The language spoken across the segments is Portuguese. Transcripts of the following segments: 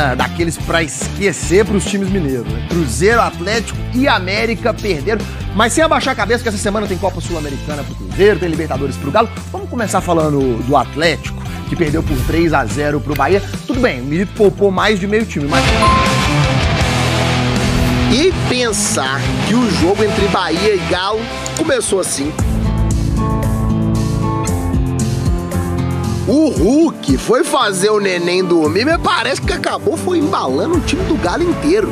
semana daqueles pra esquecer pros times mineiros, né? Cruzeiro, Atlético e América perderam, mas sem abaixar a cabeça que essa semana tem Copa Sul-Americana pro Cruzeiro, tem Libertadores pro Galo. Vamos começar falando do Atlético, que perdeu por 3-0 pro Bahia. Tudo bem, o Milito poupou mais de meio time, mas... E pensar que o jogo entre Bahia e Galo começou assim. O Hulk foi fazer o neném dormir, mas parece que acabou foi embalando o time do Galo inteiro.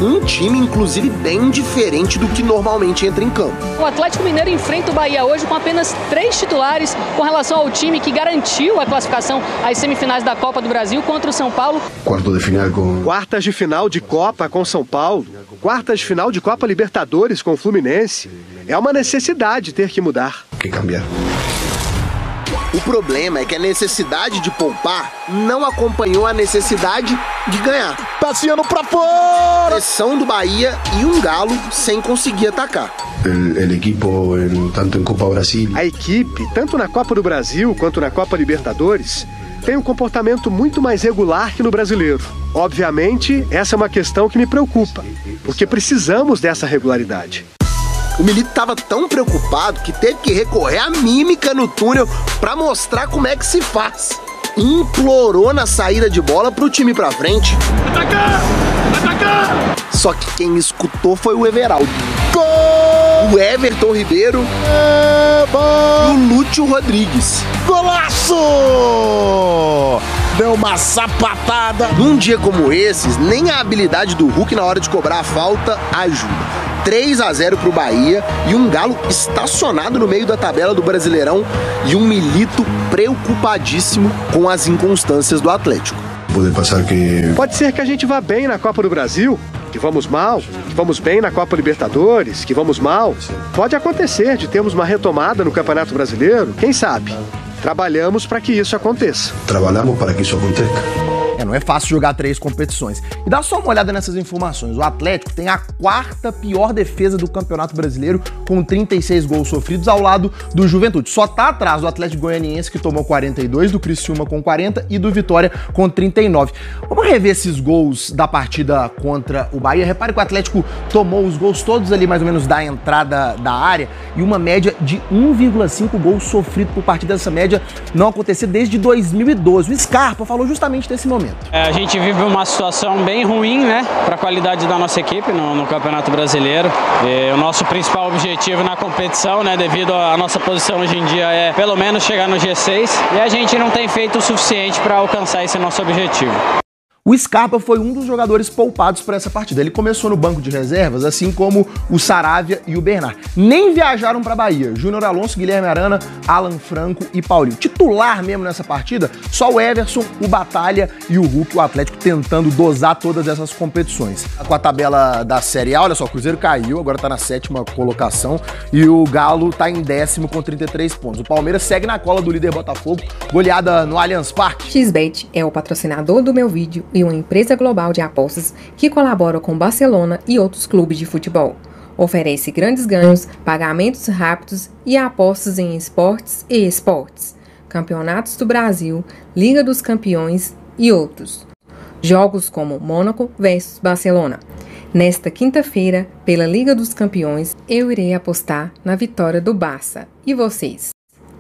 Um time, inclusive, bem diferente do que normalmente entra em campo. O Atlético Mineiro enfrenta o Bahia hoje com apenas 3 titulares com relação ao time que garantiu a classificação às semifinais da Copa do Brasil contra o São Paulo. Quartas de final de Copa com São Paulo, quartas de final de Copa Libertadores com o Fluminense. É uma necessidade ter que mudar. O problema é que a necessidade de poupar não acompanhou a necessidade de ganhar. Passeando pra fora! Pressão do Bahia e um Galo sem conseguir atacar. A equipe, tanto na Copa do Brasil quanto na Copa Libertadores, tem um comportamento muito mais regular que no brasileiro. Obviamente, essa é uma questão que me preocupa, porque precisamos dessa regularidade. O Milito estava tão preocupado que teve que recorrer à mímica no túnel para mostrar como é que se faz. Implorou na saída de bola pro time pra frente. Atacar! Atacar! Só que quem escutou foi o Everaldo. Gol! O Everton Ribeiro e o Lúcio Rodrigues. Golaço! Deu uma sapatada. Num dia como esses, nem a habilidade do Hulk na hora de cobrar a falta ajuda. 3-0 pro Bahia e um Galo estacionado no meio da tabela do Brasileirão e um Milito preocupadíssimo com as inconstâncias do Atlético. Pode ser que a gente vá bem na Copa do Brasil, que vamos mal, que vamos bem na Copa Libertadores, que vamos mal. Pode acontecer de termos uma retomada no Campeonato Brasileiro, quem sabe? Trabalhamos para que isso aconteça. Não é fácil jogar 3 competições. E dá só uma olhada nessas informações. O Atlético tem a 4ª pior defesa do Campeonato Brasileiro, com 36 gols sofridos, ao lado do Juventude. Só tá atrás do Atlético Goianiense, que tomou 42, do Criciúma com 40 e do Vitória com 39. Vamos rever esses gols da partida contra o Bahia. Repare que o Atlético tomou os gols todos ali mais ou menos da entrada da área e uma média de 1,5 gols sofrido por partida. Essa média não acontecia desde 2012. O Scarpa falou justamente desse momento. A gente vive uma situação bem ruim, né, para a qualidade da nossa equipe no Campeonato Brasileiro. O nosso principal objetivo na competição, né, devido à nossa posição hoje em dia, é pelo menos chegar no G6 e a gente não tem feito o suficiente para alcançar esse nosso objetivo. O Scarpa foi um dos jogadores poupados para essa partida. Ele começou no banco de reservas, assim como o Saravia e o Bernard. Nem viajaram para Bahia. Júnior Alonso, Guilherme Arana, Alan Franco e Paulinho. Titular mesmo nessa partida, só o Everson, o Batalha e o Hulk, o Atlético tentando dosar todas essas competições. Com a tabela da Série A, olha só, o Cruzeiro caiu, agora tá na 7ª colocação e o Galo tá em 10º com 33 pontos. O Palmeiras segue na cola do líder Botafogo, goleada no Allianz Parque. XBET é o patrocinador do meu vídeo e uma empresa global de apostas que colabora com Barcelona e outros clubes de futebol. Oferece grandes ganhos, pagamentos rápidos e apostas em esportes e esportes, campeonatos do Brasil, Liga dos Campeões e outros. Jogos como Mônaco vs Barcelona. Nesta quinta-feira, pela Liga dos Campeões, eu irei apostar na vitória do Barça. E vocês?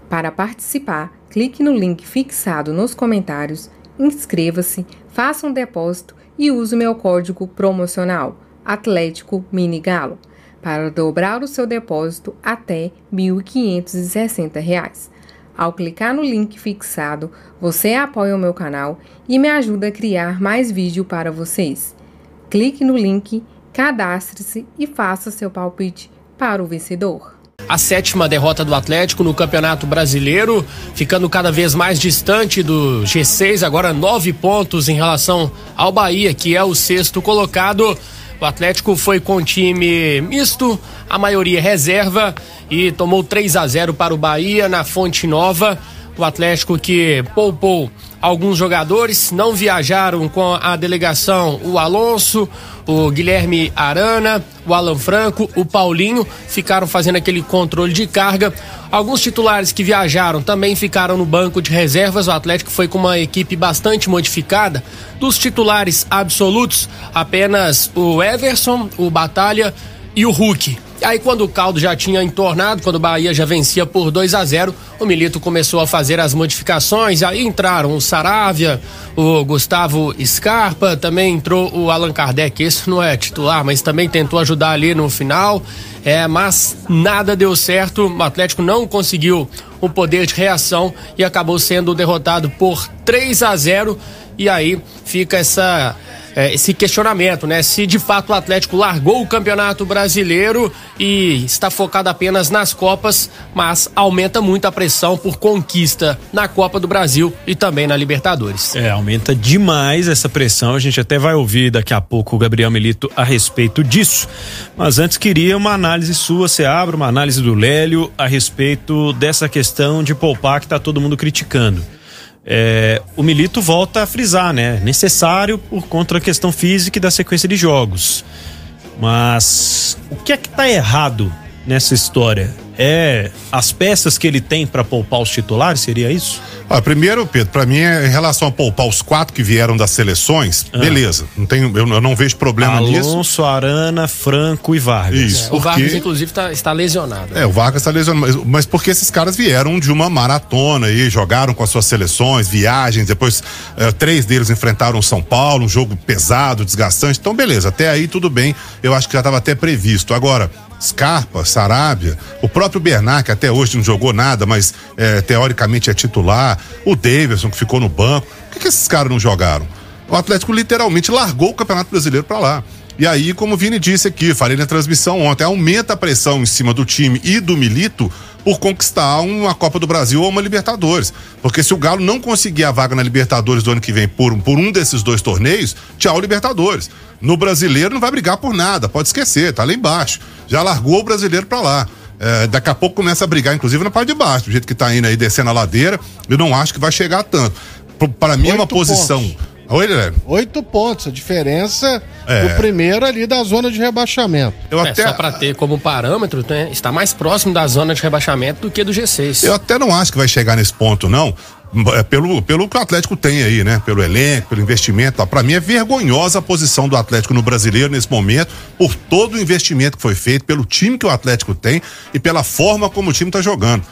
Para participar, clique no link fixado nos comentários, inscreva-se, faça um depósito e use o meu código promocional Atlético Mini Galo para dobrar o seu depósito até R$ 1.560. Ao clicar no link fixado, você apoia o meu canal e me ajuda a criar mais vídeo para vocês. Clique no link, cadastre-se e faça seu palpite para o vencedor. A 7ª derrota do Atlético no Campeonato Brasileiro, ficando cada vez mais distante do G6, agora 9 pontos em relação ao Bahia, que é o 6º colocado. O Atlético foi com time misto, a maioria reserva, e tomou 3-0 para o Bahia na Fonte Nova. O Atlético que poupou alguns jogadores, não viajaram com a delegação o Alonso, o Guilherme Arana, o Alan Franco, o Paulinho, ficaram fazendo aquele controle de carga. Alguns titulares que viajaram também ficaram no banco de reservas. O Atlético foi com uma equipe bastante modificada. Dos titulares absolutos, apenas o Everson, o Batalha e o Hulk. Aí quando o caldo já tinha entornado, quando o Bahia já vencia por 2-0, o Milito começou a fazer as modificações, aí entraram o Saravia, o Gustavo Scarpa, também entrou o Allan Kardec, esse não é titular, mas também tentou ajudar ali no final, mas nada deu certo, o Atlético não conseguiu o poder de reação e acabou sendo derrotado por 3-0, e aí fica esse questionamento, né? Se de fato o Atlético largou o Campeonato Brasileiro e está focado apenas nas Copas, mas aumenta muito a pressão por conquista na Copa do Brasil e também na Libertadores. Aumenta demais essa pressão, a gente até vai ouvir daqui a pouco o Gabriel Milito a respeito disso, mas antes queria uma análise sua, Seabra, uma análise do Lélio a respeito dessa questão de poupar que tá todo mundo criticando. O Milito volta a frisar, né? Necessário por conta da questão física e da sequência de jogos. Mas o que é que tá errado nessa história? As peças que ele tem para poupar os titulares, seria isso? Primeiro, Pedro, para mim em relação a poupar os 4 que vieram das seleções, beleza, eu não vejo problema nisso. Alonso, Arana, Franco e Vargas. Isso, o Vargas inclusive está lesionado. O Vargas está lesionado, mas porque esses caras vieram de uma maratona e jogaram com as suas seleções, viagens, depois 3 deles enfrentaram o São Paulo, um jogo pesado, desgastante, então beleza, até aí tudo bem, eu acho que já estava até previsto. Agora, Scarpa, Sarabia, o próprio Bernard, que até hoje não jogou nada, mas teoricamente é titular, o Davidson, que ficou no banco, por que esses caras não jogaram? O Atlético literalmente largou o Campeonato Brasileiro pra lá. E aí, como o Vini disse aqui, falei na transmissão ontem, aumenta a pressão em cima do time e do Milito por conquistar uma Copa do Brasil ou uma Libertadores. Porque se o Galo não conseguir a vaga na Libertadores do ano que vem por um desses 2 torneios, tchau Libertadores. No Brasileiro não vai brigar por nada, pode esquecer, tá lá embaixo. Já largou o Brasileiro pra lá. Daqui a pouco começa a brigar, inclusive na parte de baixo, do jeito que tá indo aí, descendo a ladeira, eu não acho que vai chegar tanto. Para mim é uma posição... Oi, Lélio? 8 pontos, a diferença do primeiro ali da zona de rebaixamento. Só para ter como parâmetro, né, está mais próximo da zona de rebaixamento do que do G6. Eu até não acho que vai chegar nesse ponto, não. Pelo que o Atlético tem aí, né? Pelo elenco, pelo investimento. Pra mim é vergonhosa a posição do Atlético no Brasileiro nesse momento, por todo o investimento que foi feito, pelo time que o Atlético tem e pela forma como o time tá jogando.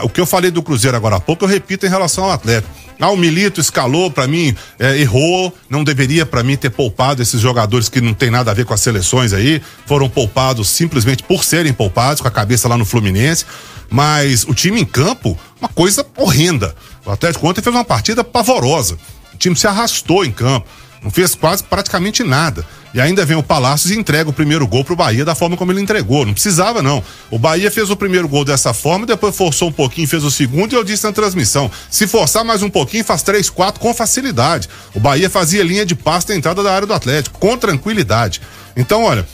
O que eu falei do Cruzeiro agora há pouco, eu repito em relação ao Atlético. O Milito escalou, pra mim, errou, não deveria pra mim ter poupado esses jogadores que não tem nada a ver com as seleções aí, foram poupados simplesmente por serem poupados, com a cabeça lá no Fluminense, mas o time em campo, uma coisa horrenda. O Atlético ontem fez uma partida pavorosa, o time se arrastou em campo, não fez praticamente nada. E ainda vem o Palácios e entrega o primeiro gol pro Bahia da forma como ele entregou. Não precisava, não. O Bahia fez o primeiro gol dessa forma, depois forçou um pouquinho, fez o segundo, e eu disse na transmissão, se forçar mais um pouquinho, faz 3, 4 com facilidade. O Bahia fazia linha de passe na entrada da área do Atlético, com tranquilidade. Então, olha,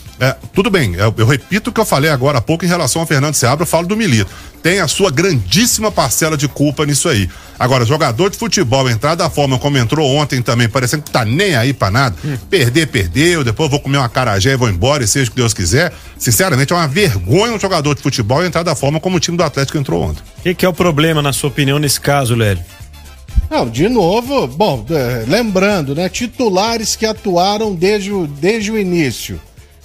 tudo bem, eu repito o que eu falei agora há pouco em relação ao Fernando Seabra, eu falo do Milito. Tem a sua grandíssima parcela de culpa nisso aí. Agora, jogador de futebol entrar da forma como entrou ontem também, parecendo que tá nem aí pra nada. Perdeu, depois vou comer uma acarajé e vou embora, e seja o que Deus quiser. Sinceramente, é uma vergonha um jogador de futebol entrar da forma como o time do Atlético entrou ontem. O que é o problema, na sua opinião, nesse caso, Lélio? Não, de novo, lembrando, né? Titulares que atuaram desde o início.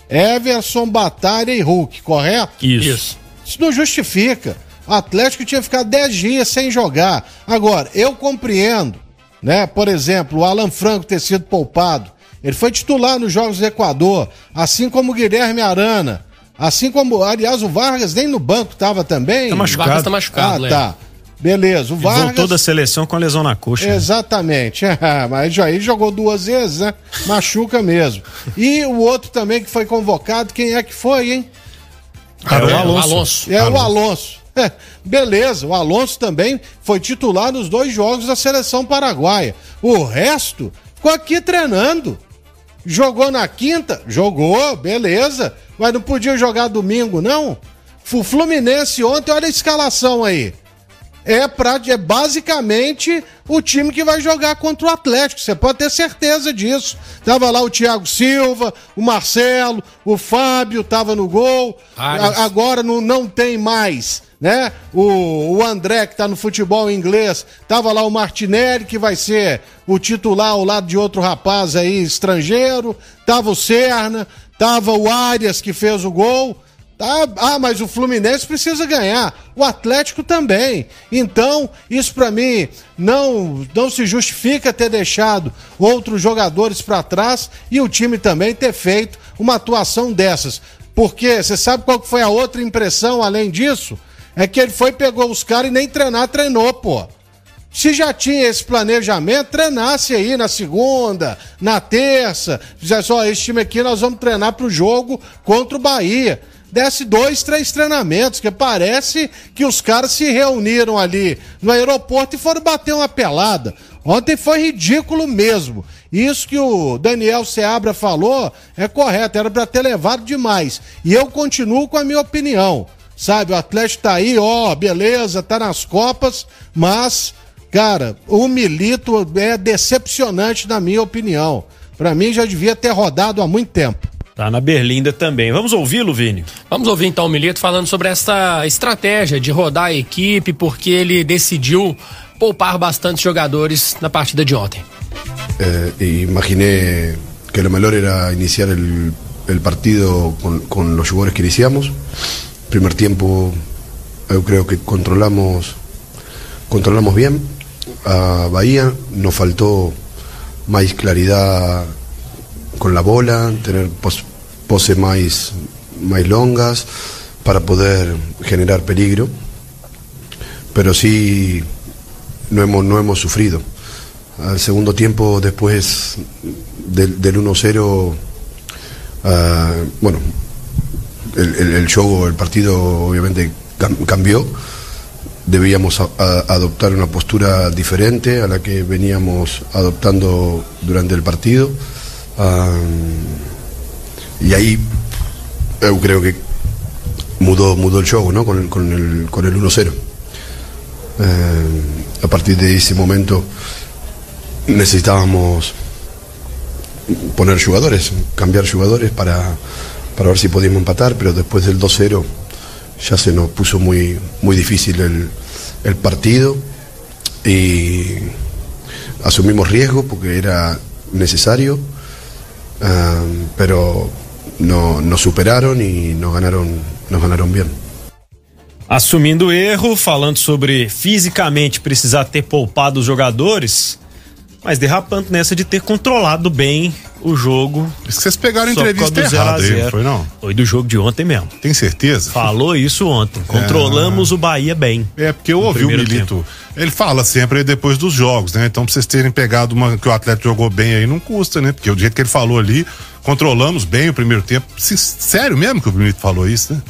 Everson, Batalha e Hulk, correto? Isso. Isso não justifica. O Atlético tinha ficado 10 dias sem jogar. Agora, eu compreendo, né? Por exemplo, o Alan Franco ter sido poupado. Ele foi titular nos Jogos do Equador, assim como o Guilherme Arana, assim como, aliás, o Vargas nem no banco estava também. Tá machucado. O Vargas tá machucado, tá. Beleza, o Vargas... voltou da seleção com a lesão na coxa. Exatamente, mas aí jogou 2 vezes, né? Machuca mesmo. E o outro também que foi convocado, quem é que foi, hein? O Alonso. O Alonso. Beleza, o Alonso também foi titular nos 2 jogos da seleção paraguaia. O resto ficou aqui treinando. Jogou na quinta? Jogou, beleza. Mas não podia jogar domingo, não? O Fluminense ontem, olha a escalação aí. é basicamente o time que vai jogar contra o Atlético, você pode ter certeza disso. Tava lá o Thiago Silva, o Marcelo, o Fábio tava no gol, agora não tem mais, né? O André, que tá no futebol inglês, tava lá o Martinelli, que vai ser o titular ao lado de outro rapaz aí estrangeiro, tava o Serna, tava o Arias, que fez o gol. Mas o Fluminense precisa ganhar, o Atlético também. Então, isso pra mim não se justifica ter deixado outros jogadores pra trás e o time também ter feito uma atuação dessas. Porque você sabe qual que foi a outra impressão além disso? É que ele pegou os caras e nem treinou, pô. Se já tinha esse planejamento, treinasse aí na segunda, na terça, fizesse, esse time aqui nós vamos treinar pro jogo contra o Bahia. Desse 2, 3 treinamentos, que parece que os caras se reuniram ali no aeroporto e foram bater uma pelada. Ontem foi ridículo mesmo. Isso que o Daniel Seabra falou é correto, era pra ter levado demais. E eu continuo com a minha opinião, sabe? O Atlético tá aí, beleza, tá nas Copas, mas, cara, o Milito é decepcionante na minha opinião. Pra mim já devia ter rodado há muito tempo. Tá na Berlinda também. Vamos ouvi-lo, Vini? Vamos ouvir então o Milito falando sobre essa estratégia de rodar a equipe, porque ele decidiu poupar bastante jogadores na partida de ontem. Imaginé que lo melhor era iniciar el partido con los jugadores que iniciamos. Primer tiempo eu creo que controlamos bien a Bahía, nos faltó más claridad con la bola, tener poses más longas para poder generar peligro, pero sí no hemos sufrido. Al segundo tiempo, después del 1-0, el juego, el partido obviamente cambió. Debíamos adoptar una postura diferente a la que veníamos adoptando durante el partido. Y ahí yo creo que mudó el juego, ¿no? con el 1-0. A partir de ese momento necesitábamos poner jugadores, cambiar jugadores para ver si podíamos empatar, pero después del 2-0 ya se nos puso muy difícil el partido y asumimos riesgo porque era necesario. Pero nos superaron e nos ganaram bem. Assumindo erro, falando sobre fisicamente precisar ter poupado os jogadores, mas derrapando nessa de ter controlado bem o jogo. Isso que vocês pegaram a entrevista errada aí, foi não? Foi do jogo de ontem mesmo. Tem certeza? Falou isso ontem. Controlamos o Bahia bem. Porque eu ouvi o Milito. Ele fala sempre aí depois dos jogos, né? Então pra vocês terem pegado uma que o Atlético jogou bem aí, não custa, né? Porque o jeito que ele falou ali, controlamos bem o primeiro tempo. Sério mesmo que o Milito falou isso, né?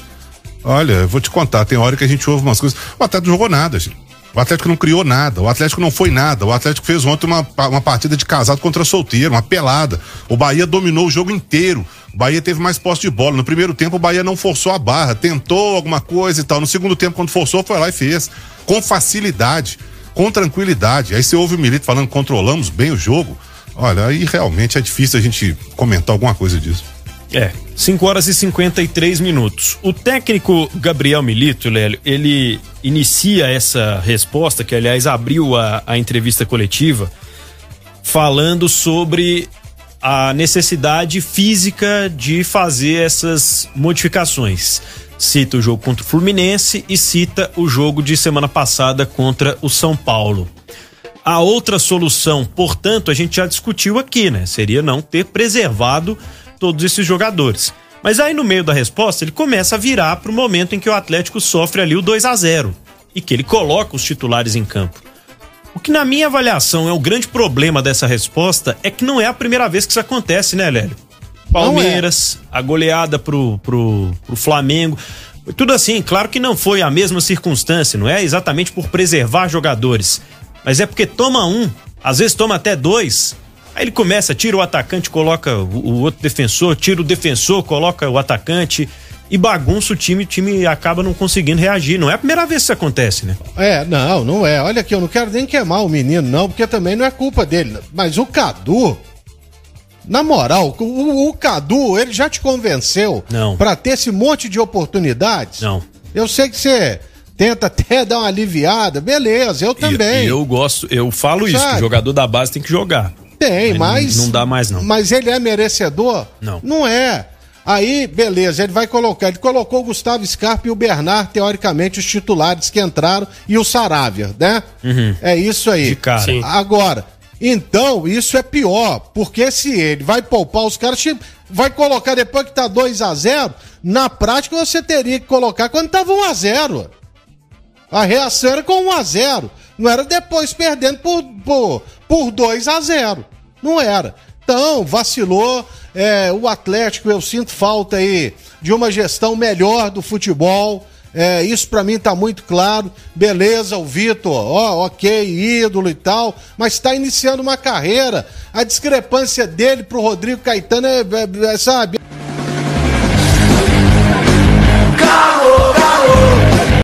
Olha, eu vou te contar, tem hora que a gente ouve umas coisas. O Atlético não jogou nada, gente. O Atlético não criou nada, o Atlético não foi nada, o Atlético fez ontem uma partida de casado contra solteiro, uma pelada. O Bahia dominou o jogo inteiro, o Bahia teve mais posse de bola. No primeiro tempo o Bahia não forçou a barra, tentou alguma coisa e tal. No segundo tempo, quando forçou, foi lá e fez, com facilidade, com tranquilidade. Aí você ouve o Milito falando que controlamos bem o jogo. Olha, aí realmente é difícil a gente comentar alguma coisa disso. 5h53. O técnico Gabriel Milito, Lélio, ele inicia essa resposta, que aliás abriu a entrevista coletiva, falando sobre a necessidade física de fazer essas modificações. Cita o jogo contra o Fluminense e cita o jogo de semana passada contra o São Paulo. A outra solução, portanto, a gente já discutiu aqui, né? Seria não ter preservado todos esses jogadores. Mas aí no meio da resposta ele começa a virar pro momento em que o Atlético sofre ali o 2-0 e que ele coloca os titulares em campo. O que na minha avaliação é o grande problema dessa resposta é que não é a primeira vez que isso acontece, né, Lélio? Palmeiras, a goleada pro Flamengo, tudo assim, claro que não foi a mesma circunstância, não é exatamente por preservar jogadores, mas é porque toma um, às vezes toma até dois. Aí ele começa, tira o atacante, coloca o outro defensor, tira o defensor, coloca o atacante. e bagunça o time acaba não conseguindo reagir. Não é a primeira vez que isso acontece, né? Não é. Olha aqui, eu não quero nem queimar o menino, não, porque também não é culpa dele. Mas o Cadu, na moral, o Cadu, ele já te convenceu pra ter esse monte de oportunidades? Não. Eu sei que você tenta até dar uma aliviada, beleza, eu também. E eu falo isso, que o jogador da base tem que jogar. Tem, mas não dá mais não. Mas ele é merecedor? Não. Não é. Aí, beleza, ele colocou o Gustavo Scarpa e o Bernard, teoricamente, os titulares que entraram, e o Saravia, né? É isso aí. De cara. Sim. Agora, então, isso é pior, porque se ele vai poupar os caras, vai colocar depois que tá 2-0, na prática você teria que colocar quando tava 1-0. A reação era com 1-0. Não era depois perdendo por 2-0. Não era. Então, vacilou. O Atlético, eu sinto falta aí de uma gestão melhor do futebol. Isso pra mim tá muito claro. Beleza, o Vitor, ok, ídolo e tal, mas tá iniciando uma carreira. A discrepância dele pro Rodrigo Caetano sabe?